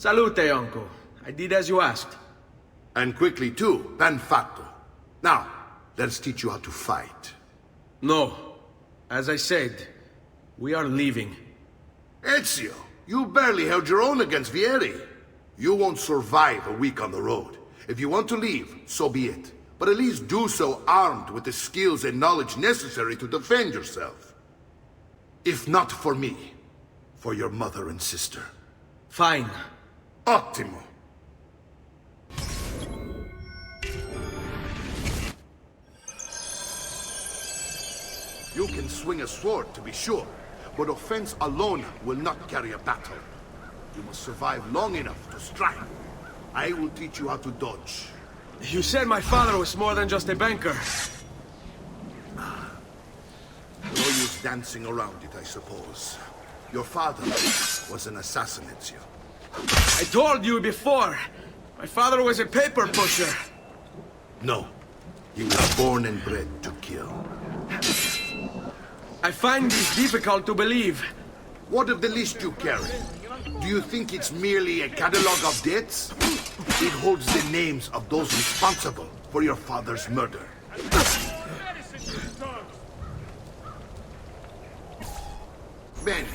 Salute, uncle. I did as you asked. And quickly too, ben fatto. Now, let's teach you how to fight. No. As I said, we are leaving. Ezio, you barely held your own against Vieri. You won't survive a week on the road. If you want to leave, so be it. But at least do so armed with the skills and knowledge necessary to defend yourself. If not for me, for your mother and sister. Fine. Ottimo. You can swing a sword, to be sure, but offense alone will not carry a battle. You must survive long enough to strike. I will teach you how to dodge. You said my father was more than just a banker. No use dancing around it, I suppose. Your father was an assassin, Ezio. I told you before. My father was a paper pusher. No. He was born and bred to kill. I find this difficult to believe. What of the list you carry? Do you think it's merely a catalog of debts? It holds the names of those responsible for your father's murder. Bene,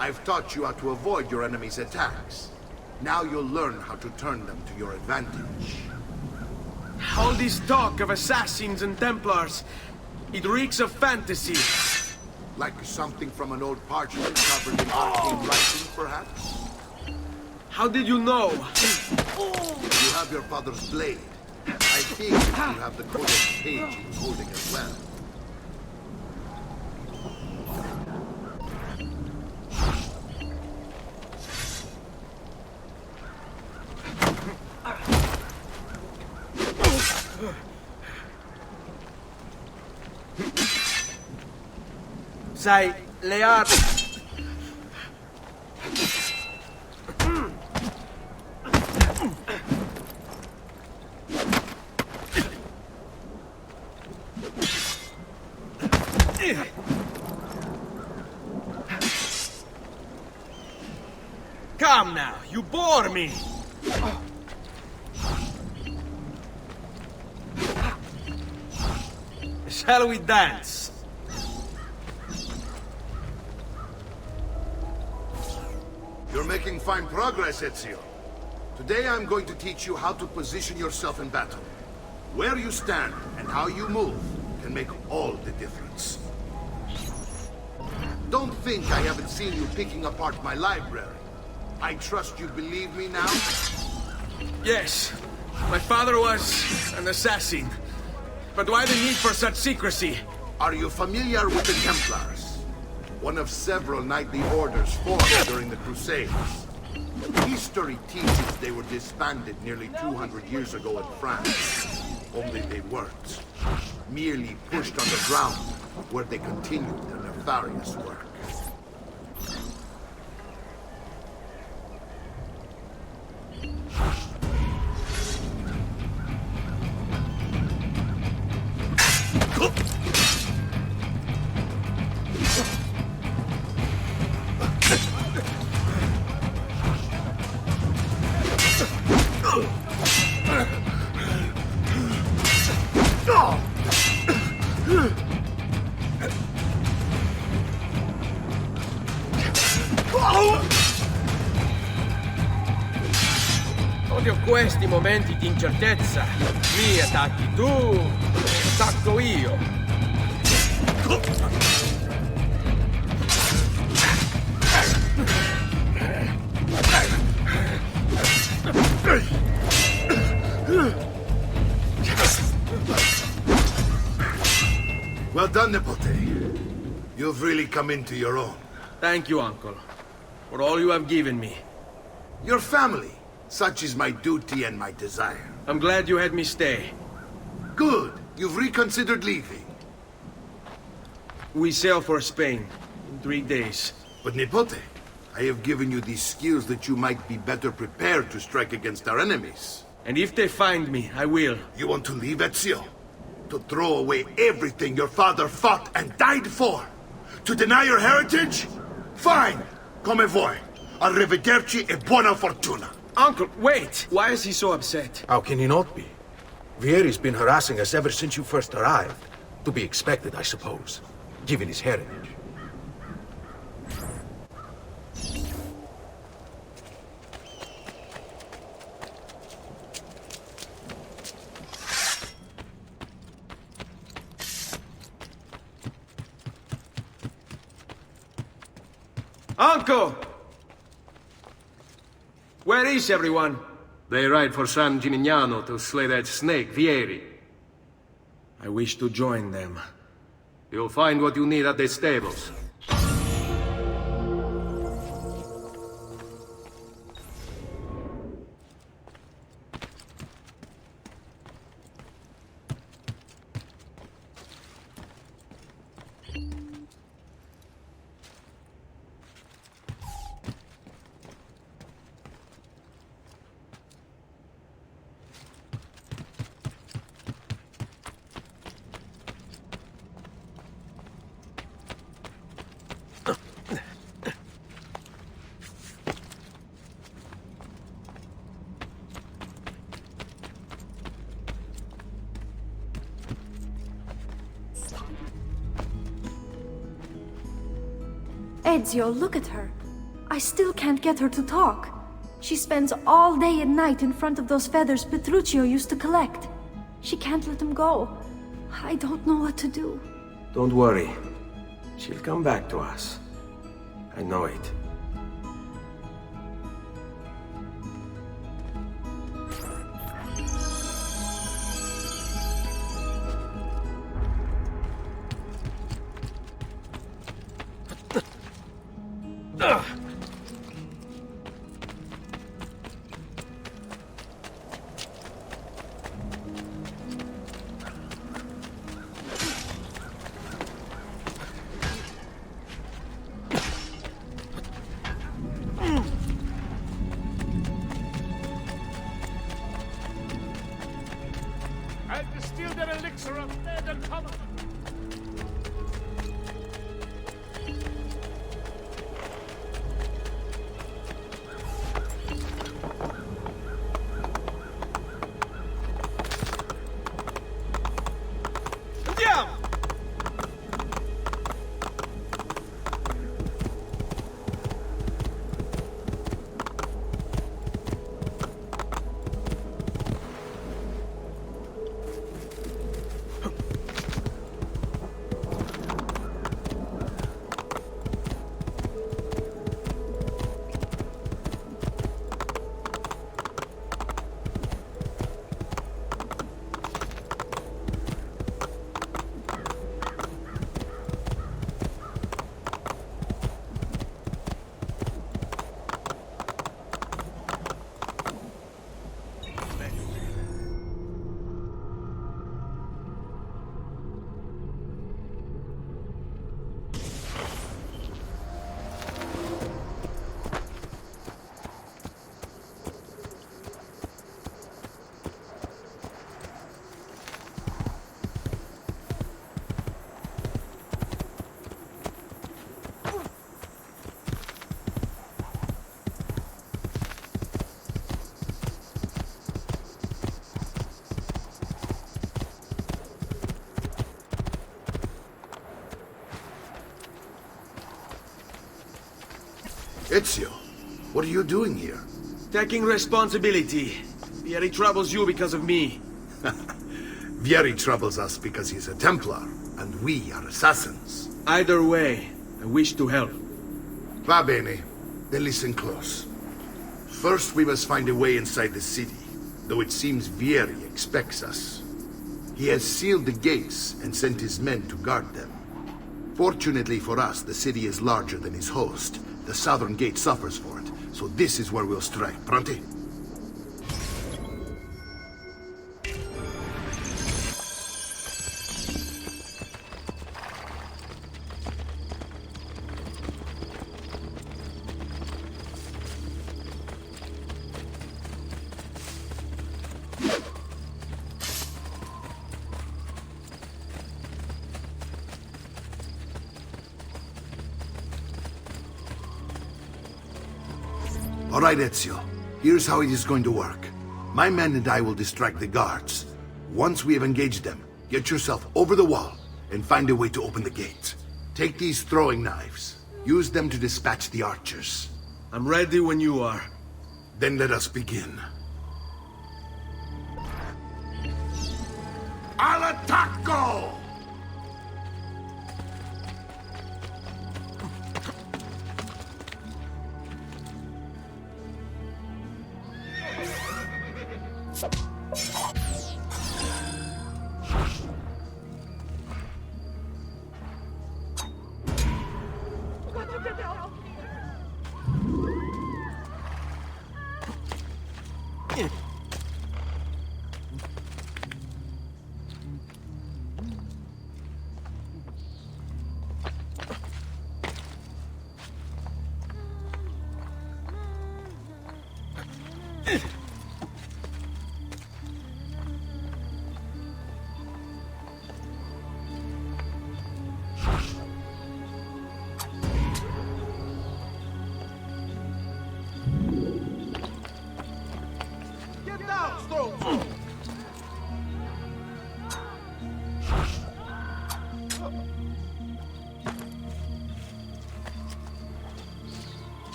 I've taught you how to avoid your enemy's attacks. Now you'll learn how to turn them to your advantage. All this talk of assassins and Templars, it reeks of fantasy. Like something from an old parchment covered in arcane writing, perhaps? How did you know? You have your father's blade. I think you have the codex page he was holding as well. Sai, le armi... Come now, you bore me! Shall we dance? You're making fine progress, Ezio. Today I'm going to teach you how to position yourself in battle. Where you stand and how you move can make all the difference. Don't think I haven't seen you picking apart my library. I trust you believe me now? Yes. My father was an assassin. But why the need for such secrecy? Are you familiar with the Templars? One of several knightly orders formed during the Crusades. History teaches they were disbanded nearly 200 years ago in France. Only they weren't. Merely pushed underground, where they continued their nefarious work. Odio questi momenti di incertezza. Mi attacchi tu, attacco io. Well done, Nipote. You've really come into your own. Thank you, Uncle, for all you have given me. Your family. Such is my duty and my desire. I'm glad you had me stay. Good. You've reconsidered leaving. We sail for Spain in 3 days. But Nipote, I have given you these skills that you might be better prepared to strike against our enemies. And if they find me, I will. You want to leave, Ezio? To throw away everything your father fought and died for? To deny your heritage? Fine! Come vuoi. Arrivederci e buona fortuna. Uncle, wait! Why is he so upset? How can he not be? Vieri's been harassing us ever since you first arrived. To be expected, I suppose, given his heritage. Uncle! Where is everyone? They ride for San Gimignano to slay that snake, Vieri. I wish to join them. You'll find what you need at the stables. Ezio, look at her. I still can't get her to talk. She spends all day and night in front of those feathers Petruchio used to collect. She can't let them go. I don't know what to do. Don't worry. She'll come back to us. I know it. I've distilled an elixir of lead and common. Andiamo! Ezio, what are you doing here? Taking responsibility. Vieri troubles you because of me. Vieri troubles us because he's a Templar, and we are assassins. Either way, I wish to help. Va bene. Then listen close. First, we must find a way inside the city, though it seems Vieri expects us. He has sealed the gates and sent his men to guard them. Fortunately for us, the city is larger than his host. The southern gate suffers for it, so this is where we'll strike. Pronti? All right, Ezio. Here's how it is going to work. My men and I will distract the guards. Once we have engaged them, get yourself over the wall and find a way to open the gate. Take these throwing knives. Use them to dispatch the archers. I'm ready when you are. Then let us begin. Al attacco!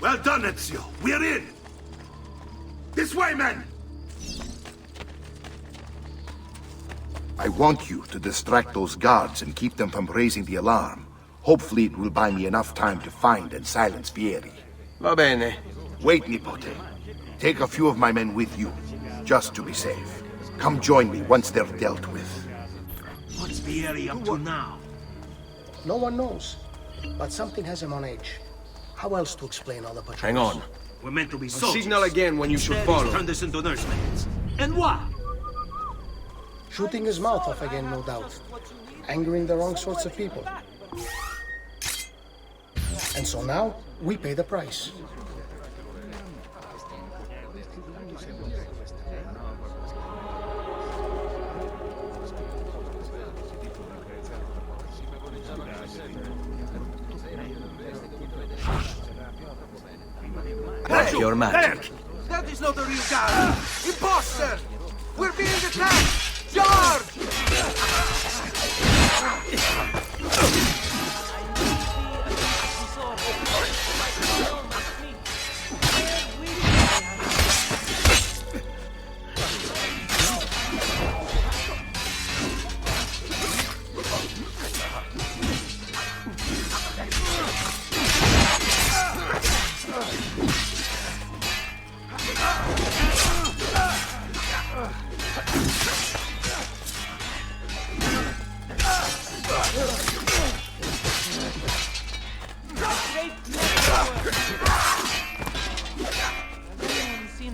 Well done, Ezio. We're in! This way, men! I want you to distract those guards and keep them from raising the alarm. Hopefully it will buy me enough time to find and silence Vieri. Va bene. Wait, Nipote. Take a few of my men with you, just to be safe. Come join me once they're dealt with. What's Vieri up to now? No one knows, but something has him on edge. How else to explain all the patrols? Hang on. We're meant to be soldiers. Signal again when you should Instead, follow. he's turned us into nursemaids. And what? Shooting his mouth off again, no doubt. Angering the wrong sorts of people. And so now, we pay the price. Your man. That is not a real guy! Imposter! We're being attacked! Charge!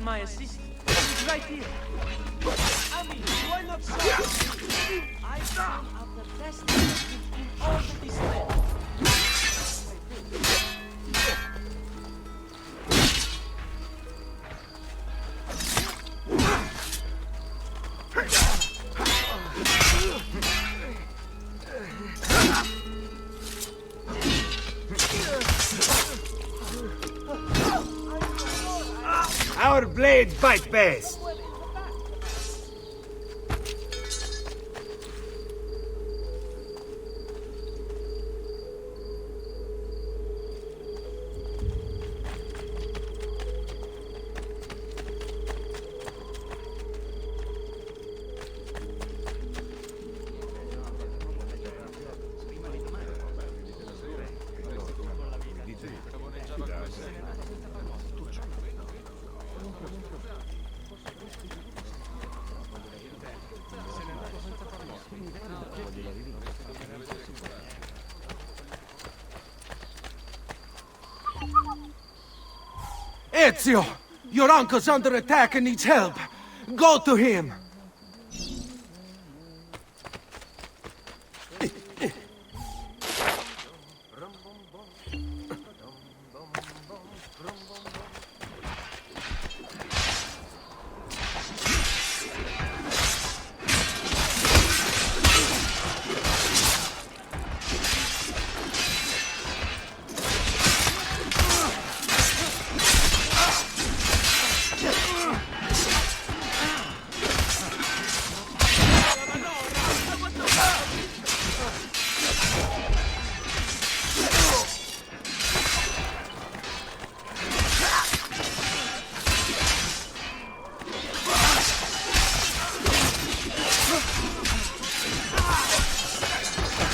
My assistant. He's right here. Ami, why not stop? I have the best detective in all of this land. Our blades bite best. Ezio! Your uncle's under attack and needs help. Go to him!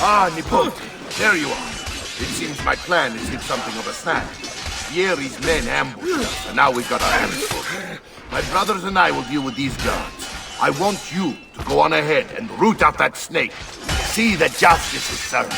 Ah, Nipote, there you are. It seems my plan has hit something of a snag. Fieri's men ambushed us, and now we've got our hands full. My brothers and I will deal with these guards. I want you to go on ahead and root out that snake. See that justice is served.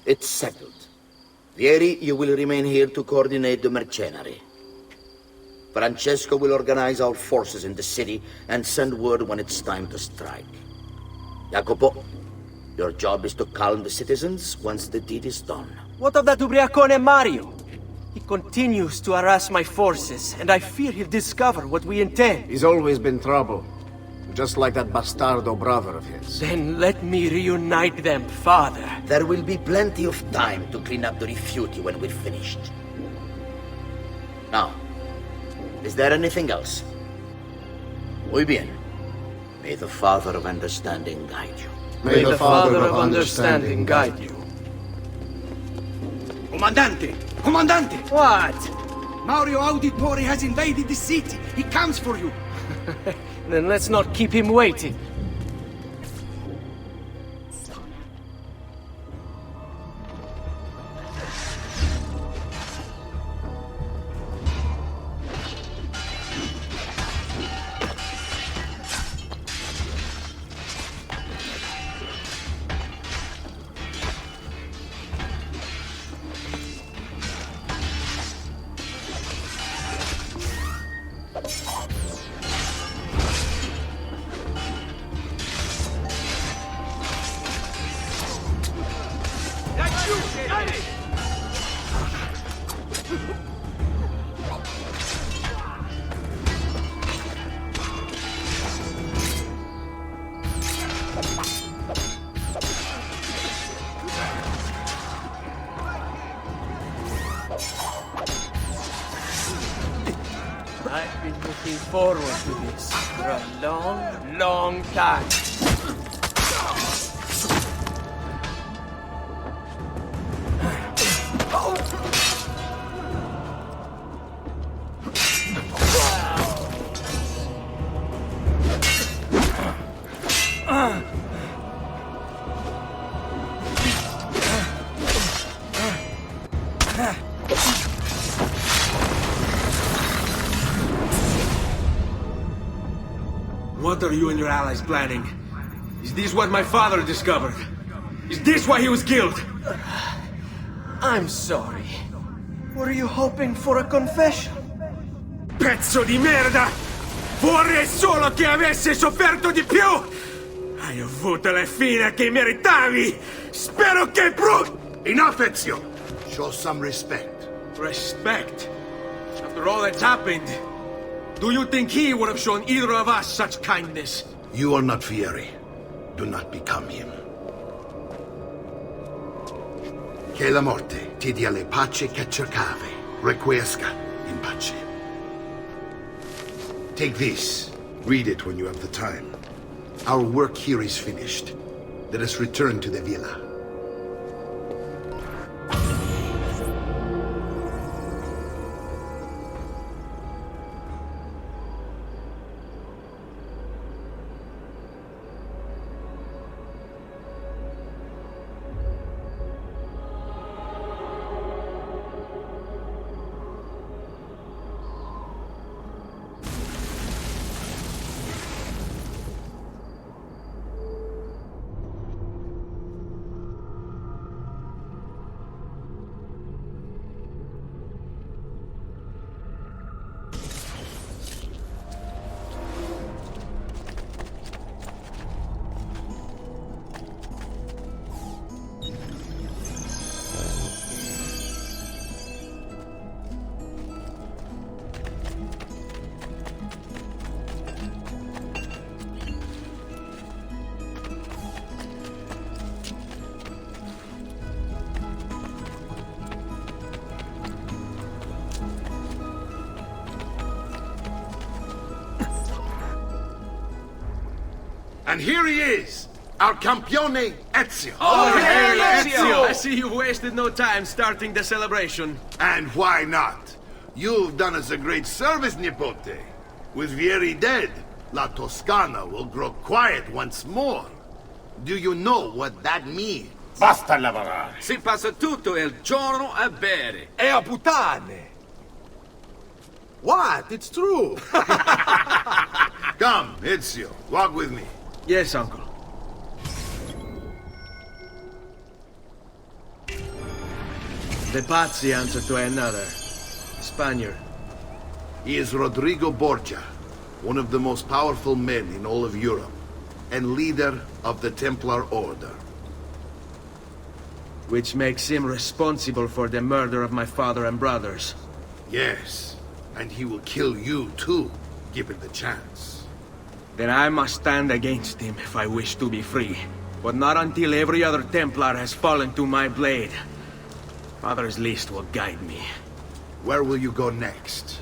It's settled. Vieri, you will remain here to coordinate the mercenary. Francesco will organize our forces in the city and send word when it's time to strike. Jacopo, your job is to calm the citizens once the deed is done. What of that Ubriacone Mario? He continues to harass my forces, and I fear he'll discover what we intend. He's always been trouble. Just like that bastardo brother of his. Then let me reunite them, father. There will be plenty of time to clean up the rifiuti when we're finished. Now, is there anything else? Muy bien. May the Father of Understanding guide you. May the Father of Understanding guide you. Comandante! Comandante! What? Mario Auditore has invaded the city. He comes for you. Then let's not keep him waiting. I've been looking forward to this for a long, long time. What are you and your allies planning? Is this what my father discovered? Is this why he was killed? I'm sorry. Were you hoping for a confession? Pezzo di merda! Vorrei solo che avesse sofferto di più! Hai avuto la fine che meritavi! Spero che Enough, Ezio! Show some respect. Respect? After all that's happened, do you think he would have shown either of us such kindness? You are not Fieri. Do not become him. Che la morte ti dia le pace che cercavi. Requiesca in pace. Take this. Read it when you have the time. Our work here is finished. Let us return to the villa. And here he is, our campione Ezio. Oh, hey, Ezio! I see you wasted no time starting the celebration. And why not? You've done us a great service, Nipote. With Vieri dead, La Toscana will grow quiet once more. Do you know what that means? Basta lavorare. Si passa tutto il giorno a bere. E a puttane! What? It's true! Come, Ezio, walk with me. Yes, uncle. The Pazzi answer to another. Spaniard. He is Rodrigo Borgia, one of the most powerful men in all of Europe, and leader of the Templar Order. Which makes him responsible for the murder of my father and brothers. Yes, and he will kill you too, given the chance. Then I must stand against him if I wish to be free. But not until every other Templar has fallen to my blade. Father's list will guide me. Where will you go next?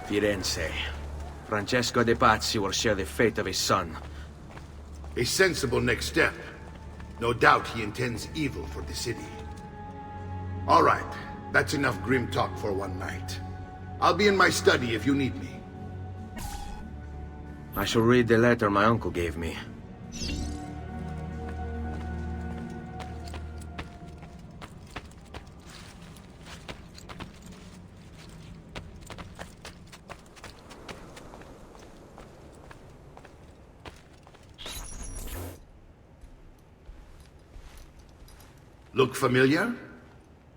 Firenze. Francesco de Pazzi will share the fate of his son. A sensible next step. No doubt he intends evil for the city. All right, that's enough grim talk for one night. I'll be in my study if you need me. I shall read the letter my uncle gave me. Look familiar?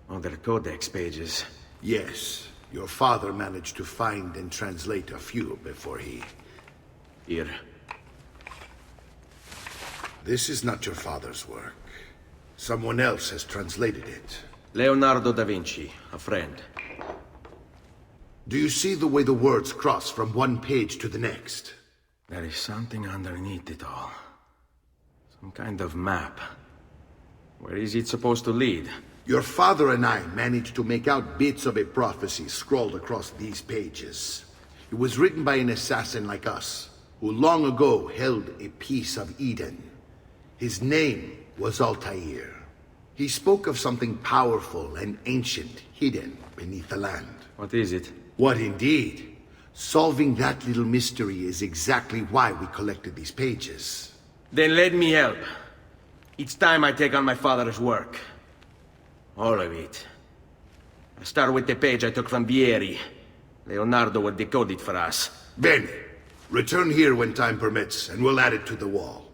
On their codex pages. Yes. Your father managed to find and translate a few before he... Here. This is not your father's work. Someone else has translated it. Leonardo da Vinci, a friend. Do you see the way the words cross from one page to the next? There is something underneath it all. Some kind of map. Where is it supposed to lead? Your father and I managed to make out bits of a prophecy scrawled across these pages. It was written by an assassin like us, who long ago held a piece of Eden. His name was Altair. He spoke of something powerful and ancient hidden beneath the land. What is it? What indeed? Solving that little mystery is exactly why we collected these pages. Then let me help. It's time I take on my father's work. All of it. I start with the page I took from Vieri. Leonardo will decode it for us. Bene. Return here when time permits, and we'll add it to the wall.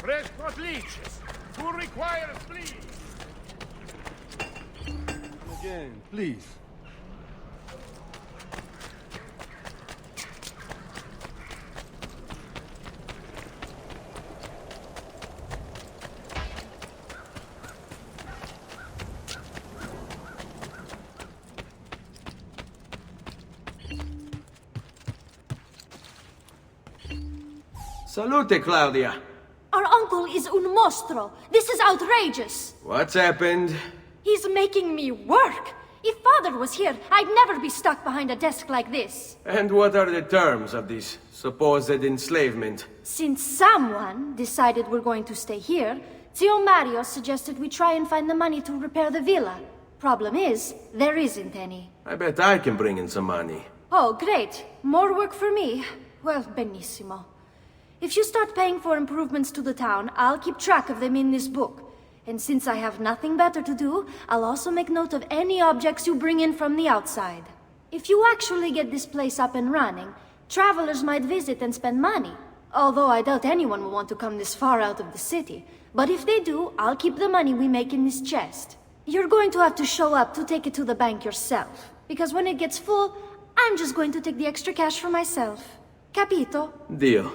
Fresh pot leeches. Who requires please? Again, please. Salute, Claudia. Our uncle is un mostro. This is outrageous. What's happened? He's making me work. If Father was here, I'd never be stuck behind a desk like this. And what are the terms of this supposed enslavement? Since someone decided we're going to stay here, Zio Mario suggested we try and find the money to repair the villa. Problem is, there isn't any. I bet I can bring in some money. Oh, great. More work for me. Well, benissimo. If you start paying for improvements to the town, I'll keep track of them in this book. And since I have nothing better to do, I'll also make note of any objects you bring in from the outside. If you actually get this place up and running, travelers might visit and spend money. Although I doubt anyone will want to come this far out of the city. But if they do, I'll keep the money we make in this chest. You're going to have to show up to take it to the bank yourself. Because when it gets full, I'm just going to take the extra cash for myself. Capito? Deal.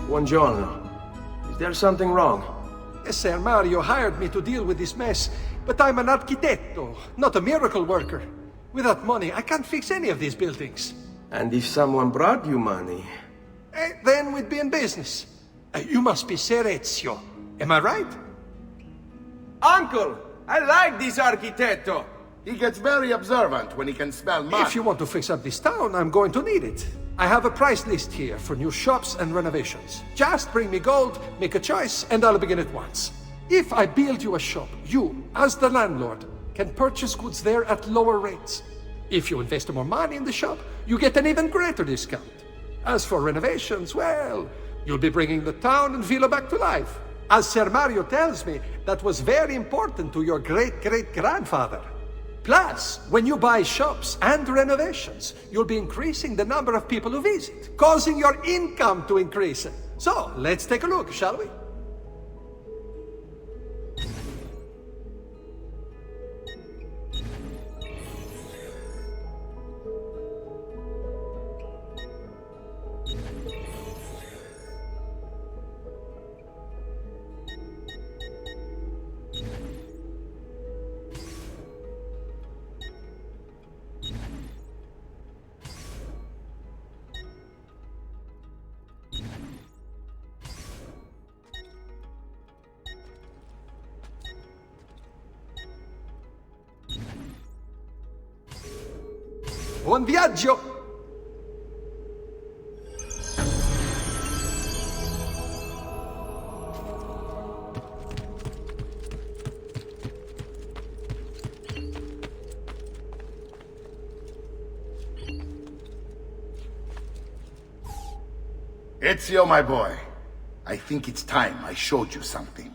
Buongiorno. Is there something wrong? Ser Mario hired me to deal with this mess, but I'm an architetto, not a miracle worker. Without money, I can't fix any of these buildings. And if someone brought you money? Then we'd be in business. You must be Ser Ezio. Am I right? Uncle! I like this architetto! He gets very observant when he can smell mud. If you want to fix up this town, I'm going to need it. I have a price list here for new shops and renovations. Just bring me gold, make a choice, and I'll begin at once. If I build you a shop, you, as the landlord, can purchase goods there at lower rates. If you invest more money in the shop, you get an even greater discount. As for renovations, well, you'll be bringing the town and villa back to life. As Ser Mario tells me, that was very important to your great-great-grandfather. Plus, when you buy shops and renovations, you'll be increasing the number of people who visit, causing your income to increase. So, let's take a look, shall we? Buon viaggio! Ezio, my boy. I think it's time I showed you something.